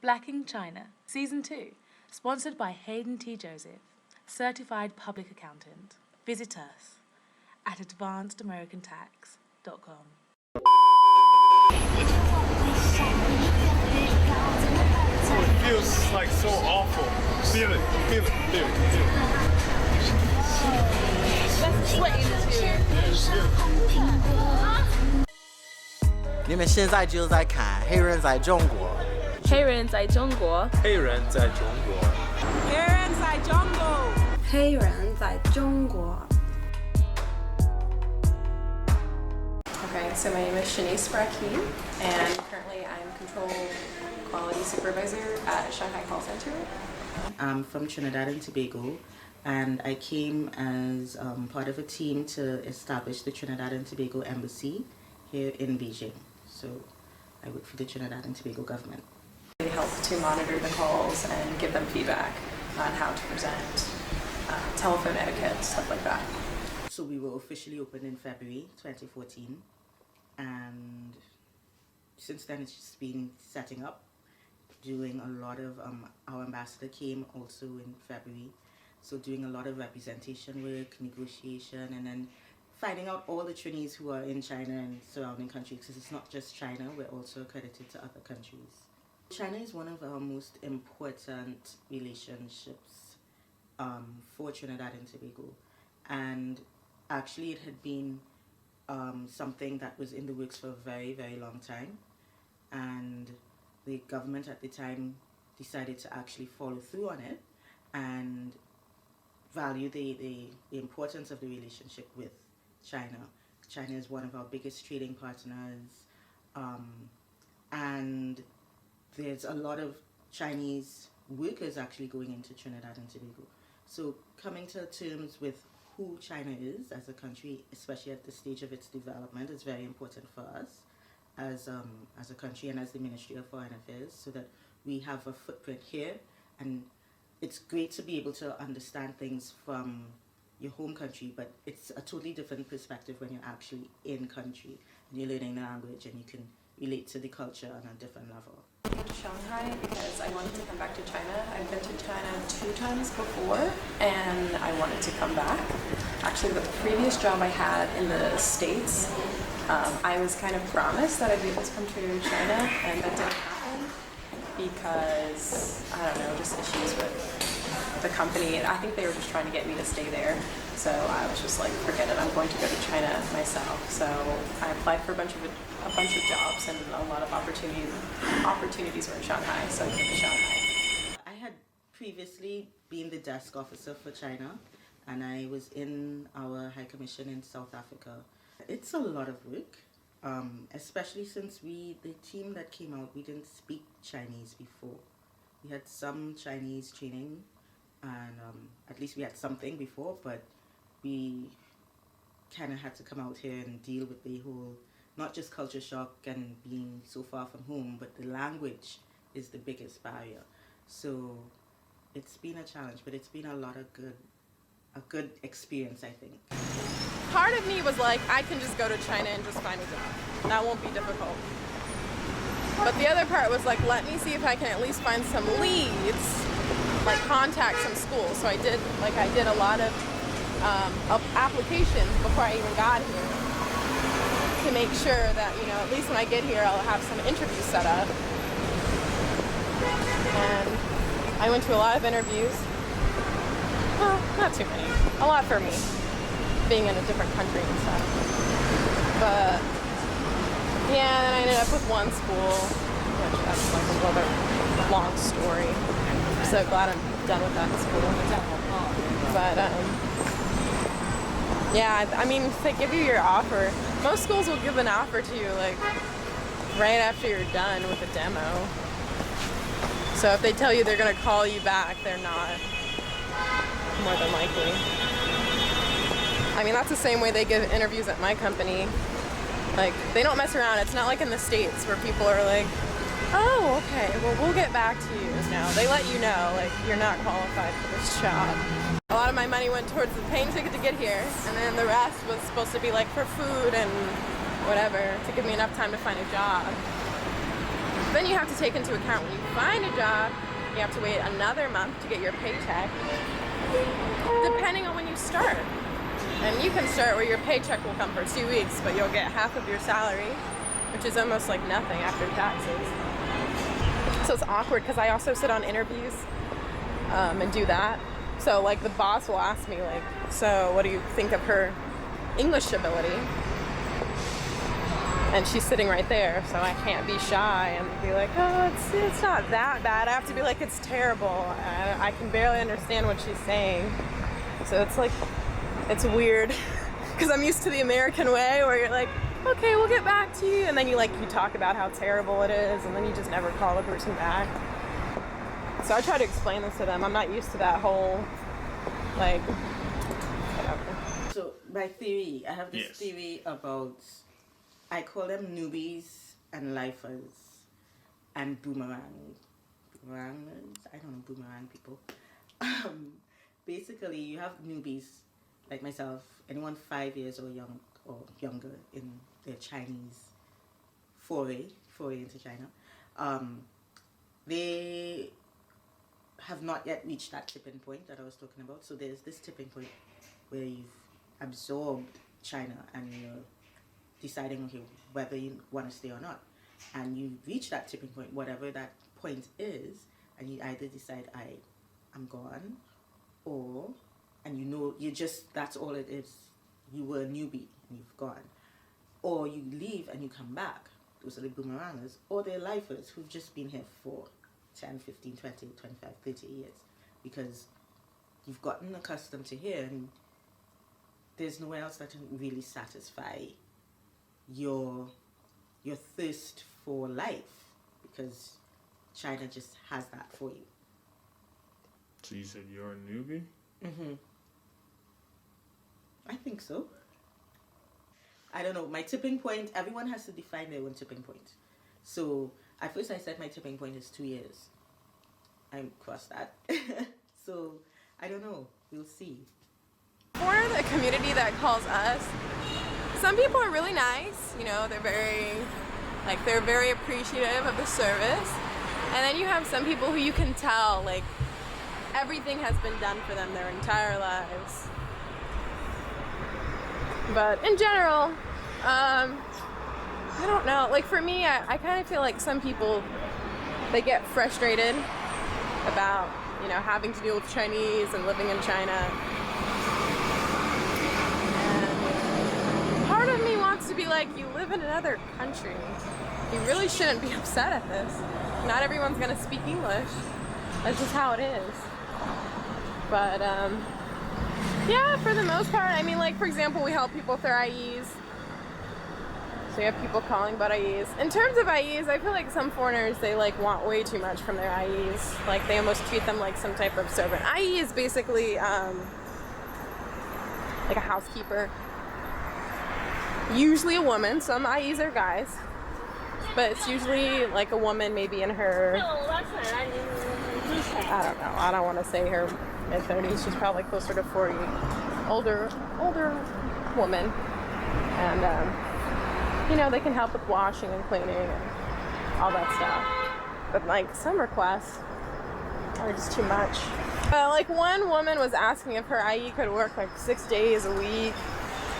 Blacking China, Season 2, sponsored by Hayden T. Joseph, Certified Public Accountant. Visit us at advancedamericantax.com. It feels like so awful. Feel it, feel it, feel it, feel it. Let's sweat into 你们现在就在看黑人在中国。黑人在中国。黑人在中国。黑人在中国。黑人在中国。Okay, so my name is Shanice Brackeen, and currently I'm Control Quality Supervisor at Shanghai Call Center. I'm from Trinidad and Tobago, and I came as part of a team to establish the Trinidad and Tobago Embassy here in Beijing. So I work for the Trinidad and Tobago government. We help to monitor the calls and give them feedback on how to present, telephone etiquette, stuff like that. So we were officially opened in February 2014, and since then it's just been setting up, doing a lot of, our ambassador came also in February, so doing a lot of representation work, negotiation, and then finding out all the trainees who are in China and surrounding countries, because it's not just China, we're also accredited to other countries. China is one of our most important relationships for Trinidad and Tobago, and actually it had been something that was in the works for a very, very long time, and the government at the time decided to actually follow through on it and value the importance of the relationship with China. China is one of our biggest trading partners, and there's a lot of Chinese workers actually going into Trinidad and Tobago. So coming to terms with who China is as a country, especially at the stage of its development, is very important for us as a country and as the Ministry of Foreign Affairs, so that we have a footprint here. And it's great to be able to understand things from your home country, but it's a totally different perspective when you're actually in country and you're learning the language and you can relate to the culture on a different level. I came to Shanghai because I wanted to come back to China. I've been to China 2 times before, and I wanted to come back. Actually, the previous job I had in the States, I was kind of promised that I'd be able to come to China, and that didn't happen because, I don't know, just issues with the company. I think they were just trying to get me to stay there. So I was just like, forget it, I'm going to go to China myself. So I applied for a bunch of jobs, and a lot of opportunities were in Shanghai, so I came to Shanghai. I had previously been the desk officer for China, and I was in our High Commission in South Africa. It's a lot of work, especially since the team that came out, we didn't speak Chinese before. We had some Chinese training, and at least we had something before, but we kind of had to come out here and deal with the whole, not just culture shock and being so far from home, but the language is the biggest barrier. So it's been a challenge, but it's been a good experience, I think. Part of me was like, I can just go to China and just find a job. That won't be difficult. But the other part was like, let me see if I can at least find some leads, like contact some schools. So I did a lot of applications before I even got here to make sure that, you know, at least when I get here, I'll have some interviews set up. And I went to a lot of interviews. Well, not too many. A lot for me, being in a different country and stuff. But yeah, then I ended up with one school, which that's like another long story. I'm so glad I'm done with that school. But yeah, I mean, if they give you your offer, most schools will give an offer to you like right after you're done with the demo. So if they tell you they're gonna call you back, they're not, more than likely. I mean, that's the same way they give interviews at my company. Like, they don't mess around. It's not like in the States where people are like, oh, okay, well, we'll get back to you. No, they let you know, like, you're not qualified for this job. A lot of my money went towards the plane ticket to get here, and then the rest was supposed to be like for food and whatever, to give me enough time to find a job. Then you have to take into account when you find a job, you have to wait another month to get your paycheck, depending on when you start. And you can start where your paycheck will come for 2 weeks, but you'll get half of your salary, which is almost like nothing after taxes. So it's awkward because I also sit on interviews and do that. So like the boss will ask me like, so what do you think of her English ability? And she's sitting right there, so I can't be shy and be like, oh, it's not that bad. I have to be like, it's terrible. I can barely understand what she's saying. So it's like, it's weird because I'm used to the American way where you're like, okay, we'll get back to you. And then you talk about how terrible it is and then you just never call the person back. So I try to explain this to them. I'm not used to that whole, like, whatever. So my theory, I have this Yes. theory about, I call them newbies and lifers and boomerangers. I don't know, boomerang people. Basically, you have newbies like myself, anyone 5 years or younger in their Chinese foray into China. They have not yet reached that tipping point that I was talking about. So there's this tipping point where you've absorbed China and you're deciding, okay, whether you want to stay or not. And you reach that tipping point, whatever that point is, and you either decide, I'm gone, or, and you know, that's all it is. You were a newbie and you've gone. Or you leave and you come back. Those are the boomerangers. Or they're lifers who've just been here for 10, 15, 20, 25, 30 years. Because you've gotten accustomed to here and there's nowhere else that can really satisfy your thirst for life, because China just has that for you. So you said you're a newbie? Mm-hmm. I think so. I don't know. My tipping point, everyone has to define their own tipping point. So at first I said my tipping point is 2 years. I crossed that. So I don't know. We'll see. For the community that calls us, some people are really nice, you know, they're very appreciative of the service. And then you have some people who you can tell, like, everything has been done for them their entire lives. But in general, I don't know, like for me, I kind of feel like some people, they get frustrated about, you know, having to deal with Chinese and living in China. Part of me wants to be like, you live in another country. You really shouldn't be upset at this. Not everyone's gonna speak English. That's just how it is. But yeah, for the most part, I mean, like for example, we help people with their IEs. So you have people calling about IEs. In terms of IEs, I feel like some foreigners, they like want way too much from their IEs. Like they almost treat them like some type of servant. IE is basically like a housekeeper. Usually a woman, some IEs are guys, but it's usually like a woman maybe in her, I don't know, I don't want to say her mid-30s, she's probably closer to 40, older woman, and you know, they can help with washing and cleaning and all that stuff, but like some requests are just too much. Like one woman was asking if her IE could work like 6 days a week.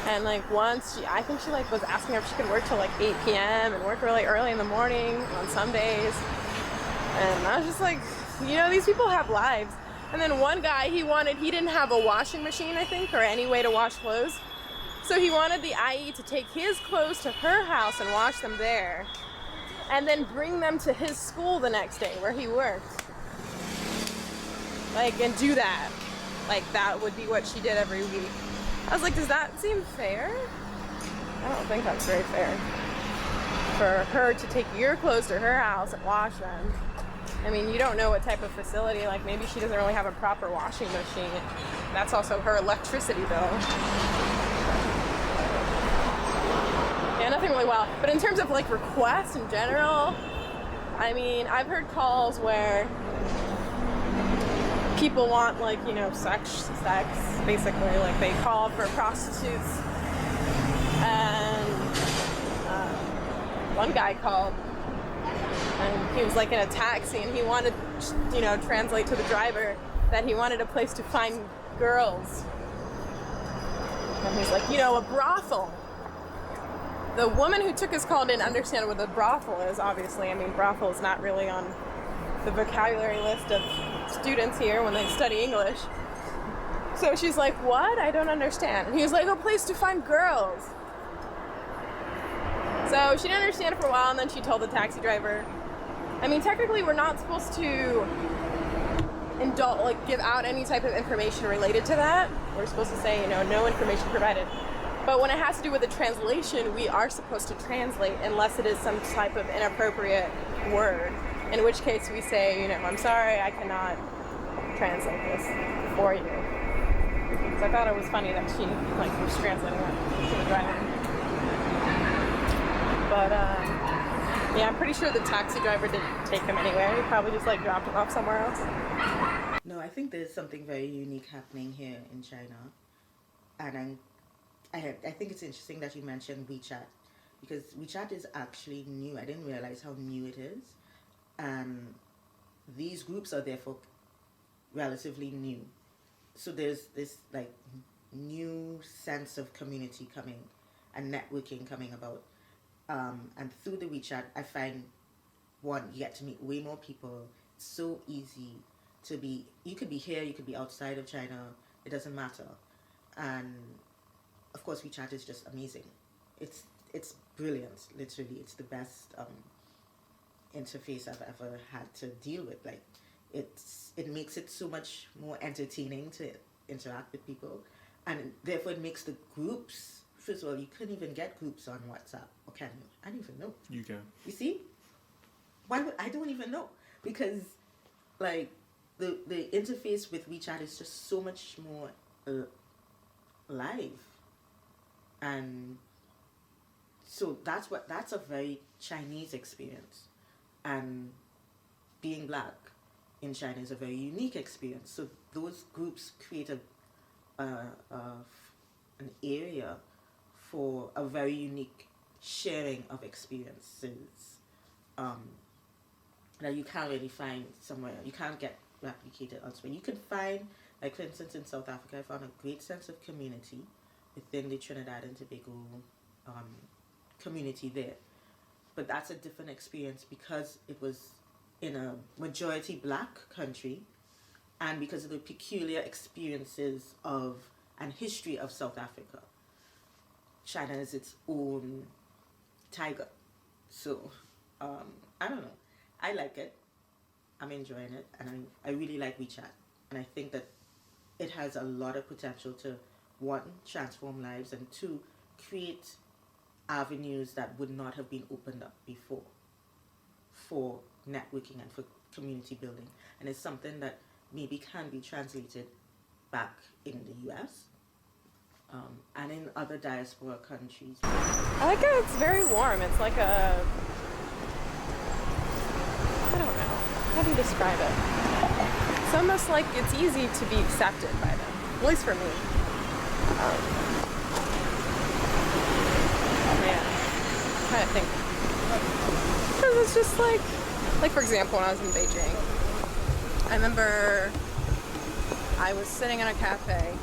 And like once, I think she like was asking her if she could work till like 8 p.m. and work really early in the morning on some days. And I was just like, you know, these people have lives. And then one guy, he didn't have a washing machine, I think, or any way to wash clothes. So he wanted the IE to take his clothes to her house and wash them there. And then bring them to his school the next day where he worked. Like, and do that. Like that would be what she did every week. I was like, does that seem fair? I don't think that's very fair. For her to take your clothes to her house and wash them. I mean, you don't know what type of facility, like maybe she doesn't really have a proper washing machine. That's also her electricity bill. Yeah, nothing really well. But in terms of like requests in general, I mean, I've heard calls where people want like, you know, sex, basically, like they call for prostitutes. And one guy called And he was like in a taxi and he wanted, translate to the driver that he wanted a place to find girls. And he's like, a brothel. The woman who took his call didn't understand what a brothel is, obviously. I mean, brothel is not really on the vocabulary list of students here when they study English. So she's like, what? I don't understand. And he was like, a place to find girls. So she didn't understand it for a while, and then she told the taxi driver. I mean, technically, we're not supposed to give out any type of information related to that. We're supposed to say, no information provided. But when it has to do with the translation, we are supposed to translate unless it is some type of inappropriate word. In which case we say, I'm sorry, I cannot translate this for you. So I thought it was funny that she was translating it to the driver. But yeah, I'm pretty sure the taxi driver didn't take him anywhere. He probably just dropped him off somewhere else. No, I think there's something very unique happening here in China, and I think it's interesting that you mentioned WeChat, because WeChat is actually new. I didn't realize how new it is. These groups are therefore relatively new. So there's this new sense of community coming and networking coming about. And through the WeChat, I find, you get to meet way more people. It's so easy to be, you could be here, you could be outside of China, it doesn't matter. And of course, WeChat is just amazing. It's brilliant, literally. It's the best interface I've ever had to deal with. It makes it so much more entertaining to interact with people, and therefore it makes the groups. First of all, you couldn't even get groups on WhatsApp, or can you? I don't even know. You can. You see? Why would I don't even know, because the interface with WeChat is just so much more live, and so that's a very Chinese experience, and being black in China is a very unique experience. So those groups create an area for a very unique sharing of experiences that you can't really find somewhere. You can't get replicated elsewhere. You can find, for instance, in South Africa, I found a great sense of community within the Trinidad and Tobago community there. But that's a different experience because it was in a majority black country, and because of the peculiar experiences and history of South Africa. China is its own tiger. So, I don't know. I like it. I'm enjoying it. And I really like WeChat. And I think that it has a lot of potential to, one, transform lives, and two, create avenues that would not have been opened up before for networking and for community building. And it's something that maybe can be translated back in the US and in other diaspora countries. I like it. It's very warm. It's like I don't know. How do you describe it? It's almost like it's easy to be accepted by them. At least for me. Yeah. I'm trying to think. Because it's just like for example, when I was in Beijing, I remember I was sitting in a cafe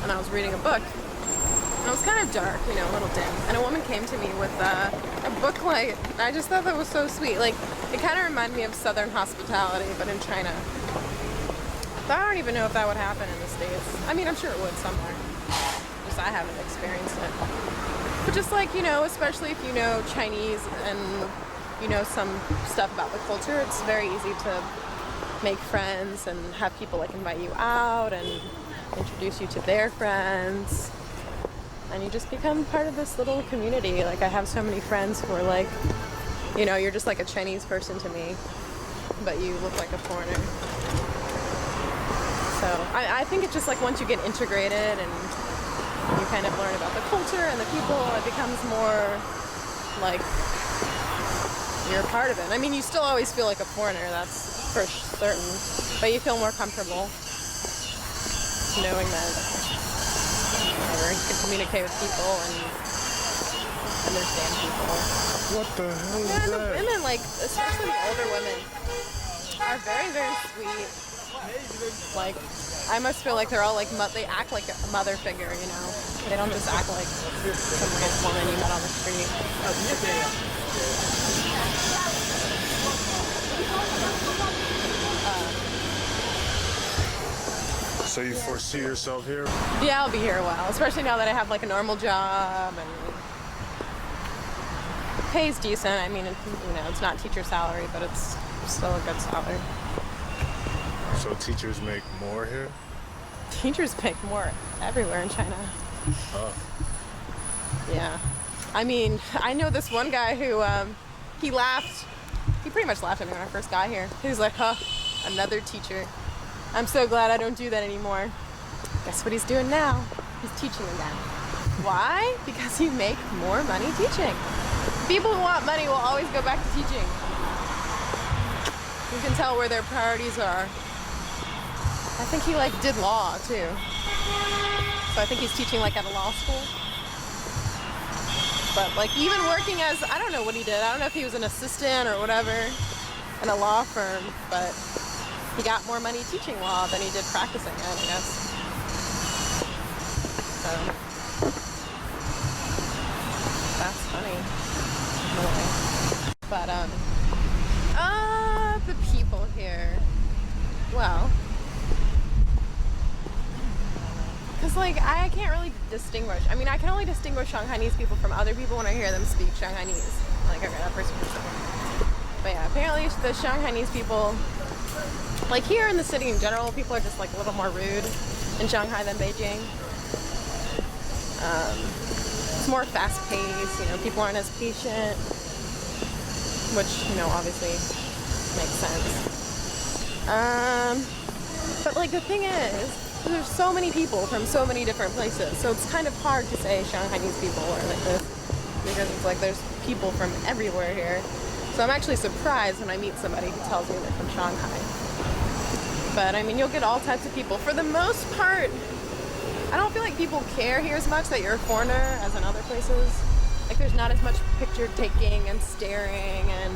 and I was reading a book. And it was kind of dark, a little dim. And a woman came to me with a book light. And I just thought that was so sweet. It kind of reminded me of Southern hospitality, but in China. I don't even know if that would happen in the States. I mean, I'm sure it would somewhere. Just I haven't experienced it. But just especially if you know Chinese and you know some stuff about the culture, it's very easy to make friends and have people invite you out and introduce you to their friends, and you just become part of this little community. I have so many friends who are you're just like a Chinese person to me, but you look like a foreigner. So I think it's just once you get integrated and you kind of learn about the culture and the people, it becomes more you're a part of it. I mean, you still always feel like a foreigner, that's for certain, but you feel more comfortable knowing that you can communicate with people and understand people. What the hell is Yeah, and the that? women, like, especially the older women, are very, very sweet. Like, I must feel like they're all like, they act like a mother figure, you know? They don't just act like some random woman you met on the street. So you foresee yourself here? Yeah, I'll be here a while, especially now that I have like a normal job and pays decent. I mean, it's not teacher salary, but it's still a good salary. So teachers make more here? Teachers make more everywhere in China. Oh. Yeah. I mean, I know this one guy who, he laughed. He pretty much laughed at me when I first got here. He was like, huh, another teacher. I'm so glad I don't do that anymore. Guess what he's doing now? He's teaching again. Why? Because you make more money teaching. People who want money will always go back to teaching. You can tell where their priorities are. I think he like did law too. So I think he's teaching like at a law school. But like even working as, I don't know what he did. I don't know if he was an assistant or whatever in a law firm, but he got more money teaching law than he did practicing it, I guess. So that's funny. But the people here. Well, because like I can't really distinguish. I mean, I can only distinguish Shanghainese people from other people when I hear them speak Shanghainese. Like, okay, that person is different. But yeah, apparently the Shanghainese people, like here in the city in general, people are just like a little more rude in Shanghai than Beijing. It's more fast-paced. You know, people aren't as patient, which obviously makes sense. But like the thing is, there's so many people from so many different places, so it's kind of hard to say Shanghainese people are like this, because it's like there's people from everywhere here. So I'm actually surprised when I meet somebody who tells me they're from Shanghai. But I mean, you'll get all types of people. For the most part, I don't feel like people care here as much that you're a foreigner as in other places. Like there's not as much picture taking and staring and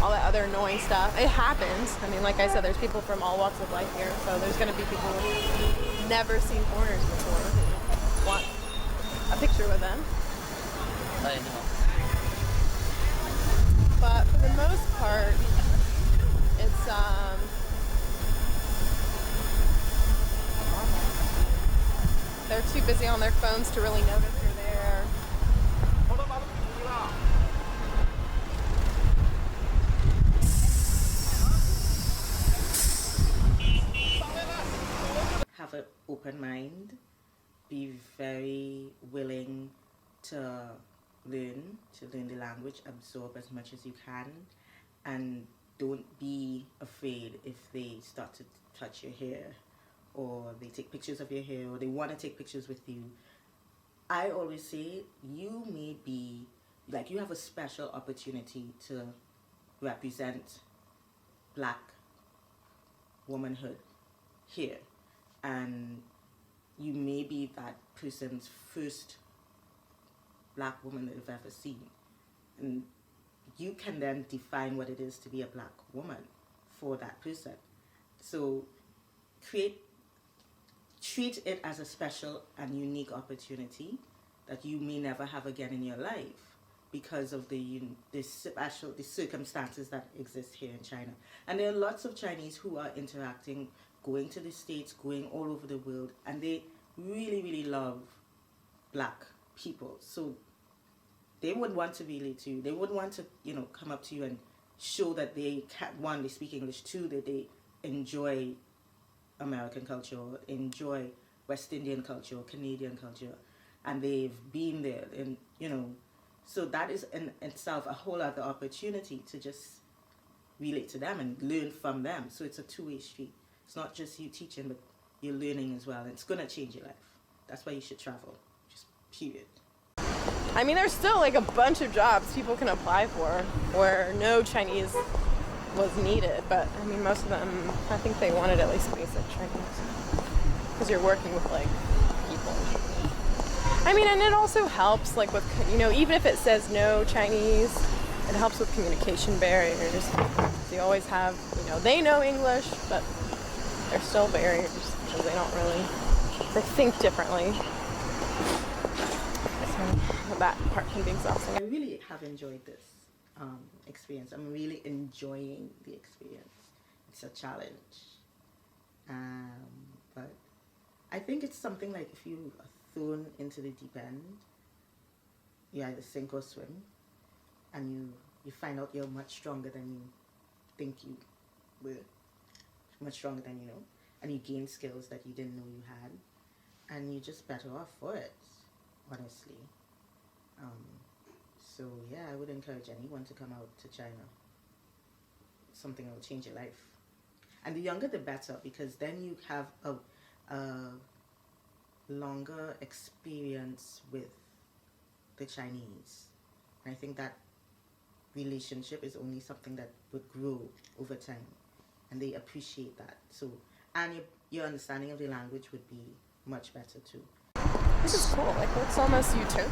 all that other annoying stuff. It happens. I mean, like I said, there's people from all walks of life here, so there's going to be people who've never seen foreigners before who want a picture with them. I know. But for the most part, it's they're too busy on their phones to really notice you're there. Have an open mind, be very willing to learn the language, absorb as much as you can, and don't be afraid if they start to touch your hair or they take pictures of your hair or they want to take pictures with you. I always say you may be, like, you have a special opportunity to represent Black womanhood here, and you may be that person's first Black woman that they've ever seen, and you can then define what it is to be a Black woman for that person. So treat it as a special and unique opportunity that you may never have again in your life because of the circumstances that exist here in China. And there are lots of Chinese who are interacting, going to the States, going all over the world, and they really, really love Black people. So they would want to relate to you. They would want to, come up to you and show that they they speak English, two, that they enjoy American culture, enjoy West Indian culture, Canadian culture, and they've been there, and so that is in itself a whole other opportunity to just relate to them and learn from them. So it's a two-way street. It's not just you teaching, but you're learning as well. It's gonna change your life. That's why you should travel, just period. I mean, there's still like a bunch of jobs people can apply for where no Chinese was needed, but I mean, most of them, I think they wanted at least basic Chinese, because you're working with like people. I mean, and it also helps, like with, you know, even if it says no Chinese, it helps with communication barriers. So you always have, you know, they know English, but there's still barriers because they don't really, they think differently. So that part can be exhausting. I really have enjoyed this experience. I'm really enjoying the experience. It's a challenge. But I think it's something like if you are thrown into the deep end, you either sink or swim, and you find out you're much stronger than you think you were, much stronger than you know, and you gain skills that you didn't know you had, and you're just better off for it, honestly. So yeah, I would encourage anyone to come out to China. It's something that will change your life. And the younger the better, because then you have a longer experience with the Chinese. And I think that relationship is only something that would grow over time, and they appreciate that. So, and your understanding of the language would be much better too. This is cool. Like, it's almost utopian.